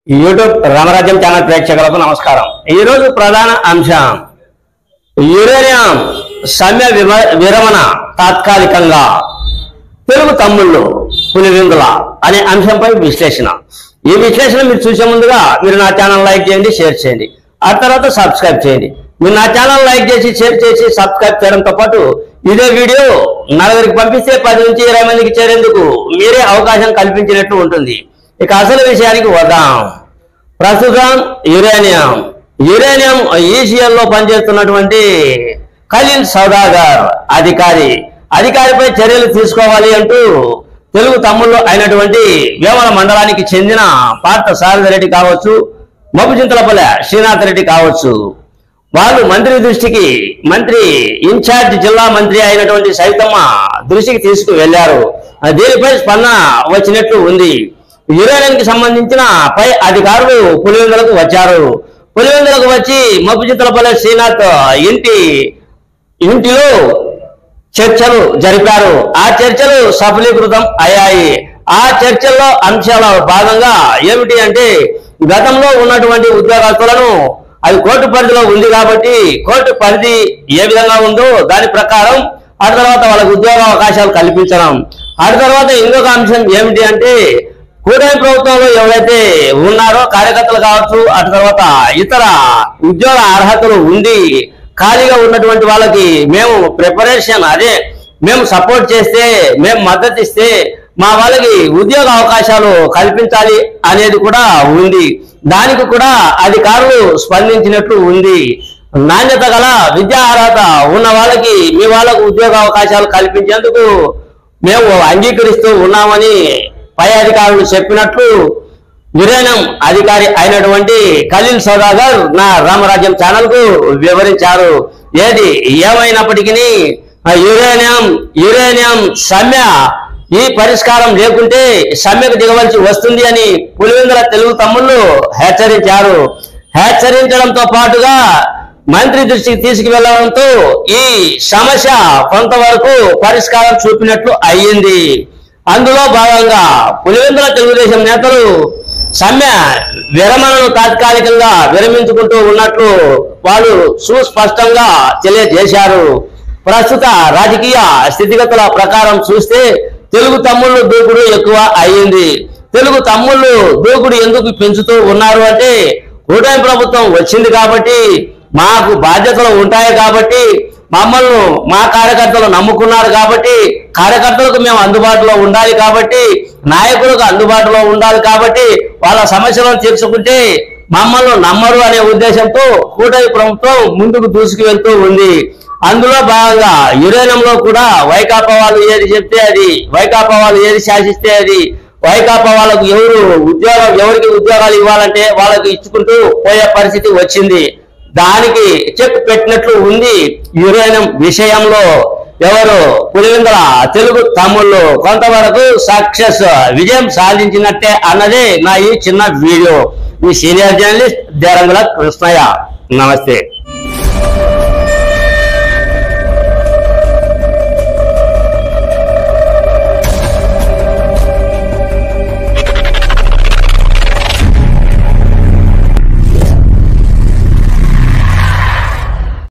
YouTube రామరాజ్యం channel ప్రేక్షకులకు నమస్కారం। ఈ రోజు ప్రధాన అంశం యురేనియం సమ్మె విరమణ తాత్కాలికంగా తెలుగు తమ్ముళ్ళు పులివెందుల అనే అంశంపై విశ్లేషణ। ఈ విశ్లేషణ మీరు చూసే ముందుగా మీరు నా ఛానల్ లైక్ చేయండి, షేర్ చేయండి, ఆ తర్వాత సబ్స్క్రైబ్ చేయండి। మీరు నా ఛానల్ లైక్ చేసి షేర్ చేసి సబ్స్క్రైబ్ చేయడంతో పాటు ఇదే వీడియో నలుగురికి పంపిస్తే 10 నుంచి 20 మందికి చేరేందుకు మీరే అవకాశం కల్పించినట్లు ఉంటుంది। ఇక అసలు విషయానికి వద్దాం। ప్రస్తుతం యురేనియం ఈసీఎల్ లో పనిచేస్తున్నటువంటి ఖలీల్ సౌదాగర్ అధికారిపై చర్యలు తీసుకోవాలి అంటూ తెలుగు తమ్ముళ్ళు అయినటువంటి వేమల మండలానికి చెందిన పార్థ సారథిరెడ్డి కావచ్చు, మబ్బుచింతలపల్లె శ్రీనాథ్ రెడ్డి కావచ్చు, వాళ్ళు మంత్రి ఇన్ఛార్జ్ జిల్లా మంత్రి అయినటువంటి సైతమ్మ దృష్టికి తీసుకువెళ్లారు। దీనిపై స్పందన వచ్చినట్లు ఉంది। యురేనియంకి సంబంధించిన పై అధికారులు పులివెందులకు వచ్చారు। పులివెందులకు వచ్చి మబ్బుచింతలపల్లె శ్రీనాథ్ ఇంటిలో చర్చలు జరిపారు। ఆ చర్చలు సఫలీకృతం అయ్యాయి। ఆ చర్చల్లో అంశాల భాగంగా ఏమిటి అంటే, గతంలో ఉన్నటువంటి ఉద్యోగస్తులను అది కోర్టు పరిధిలో ఉంది కాబట్టి కోర్టు పరిధి ఏ విధంగా ఉందో దాని ప్రకారం ఆ తర్వాత వాళ్ళకు ఉద్యోగ అవకాశాలు కల్పించడం। ఆ తర్వాత ఇంకొక అంశం ఏమిటి అంటే, కూటమి ప్రభుత్వంలో ఎవరైతే ఉన్నారో కార్యకర్తలు కావచ్చు, ఆ తర్వాత ఇతర ఉద్యోగ అర్హతలు ఉండి ఖాళీగా ఉన్నటువంటి వాళ్ళకి మేము మేము సపోర్ట్ చేస్తే, మేము మద్దతు ఇస్తే మా వాళ్ళకి ఉద్యోగ అవకాశాలు కల్పించాలి అనేది కూడా ఉంది। దానికి కూడా అధికారులు స్పందించినట్లు ఉంది। నాణ్యత గల విద్యా అర్హత ఉన్న వాళ్ళకి మీ వాళ్ళకు ఉద్యోగ అవకాశాలు కల్పించేందుకు మేము అంగీకరిస్తూ ఉన్నామని పై అధికారులు చెప్పినట్లు యురేనియం అధికారి అయినటువంటి ఖలీల్ సౌదాగర్ నా రామరాజ్యం ఛానల్ కు వివరించారు। ఏది ఏమైనప్పటికీ యురేనియం సమ్మె ఈ పరిష్కారం లేకుంటే సమ్మెకు దిగవలసి వస్తుంది అని పులివెందుల తెలుగు తమ్ముళ్ళు హెచ్చరించారు। హెచ్చరించడంతో పాటుగా మంత్రి దృష్టికి తీసుకువెళ్లడంతో ఈ సమస్య కొంతవరకు పరిష్కారం చూపినట్లు అయ్యింది। అందులో భాగంగా పులివెందుల తెలుగుదేశం నేతలు సమ్మె విరమణను తాత్కాలికంగా విరమించుకుంటూ ఉన్నట్లు వాళ్ళు సుస్పష్టంగా తెలియజేశారు। ప్రస్తుత రాజకీయ స్థితిగతుల ప్రకారం చూస్తే తెలుగు తమ్ముళ్ళు దూకుడు ఎక్కువ అయ్యింది। తెలుగు తమ్ముళ్ళు దూకుడు ఎందుకు పెంచుతూ ఉన్నారు అంటే, కూటమి ప్రభుత్వం వచ్చింది కాబట్టి, మాకు బాధ్యతలు ఉంటాయి కాబట్టి, మమ్మల్ని మా కార్యకర్తలు నమ్ముకున్నారు కాబట్టి, కార్యకర్తలకు మేము అందుబాటులో ఉండాలి కాబట్టి, నాయకులకు అందుబాటులో ఉండాలి కాబట్టి, వాళ్ళ సమస్యలను తీర్చుకుంటే మమ్మల్ని నమ్మరు అనే ఉద్దేశంతో కూటమి ప్రభుత్వం ముందుకు దూసుకువెళ్తూ ఉంది। అందులో భాగంగా యురేనియంలో కూడా వైకాపా వాళ్ళు ఏది చెప్తే అది, వైకాపా వాళ్ళు ఏది శాసిస్తే అది, వైకాపా వాళ్ళకు ఎవరికి ఉద్యోగాలు ఇవ్వాలంటే వాళ్ళకి ఇచ్చుకుంటూ పోయే పరిస్థితి వచ్చింది। దానికి చెక్ పెట్టినట్లు ఉంది। యురేనియం విషయంలో ఎవరు పులివెందుల తెలుగు తమ్ముళ్ళు కొంతవరకు విజయం సాధించినట్టే అన్నదే నా ఈ చిన్న వీడియో। మీ సీనియర్ జర్నలిస్ట్ దేరంగుల కృష్ణయ్య, నమస్తే।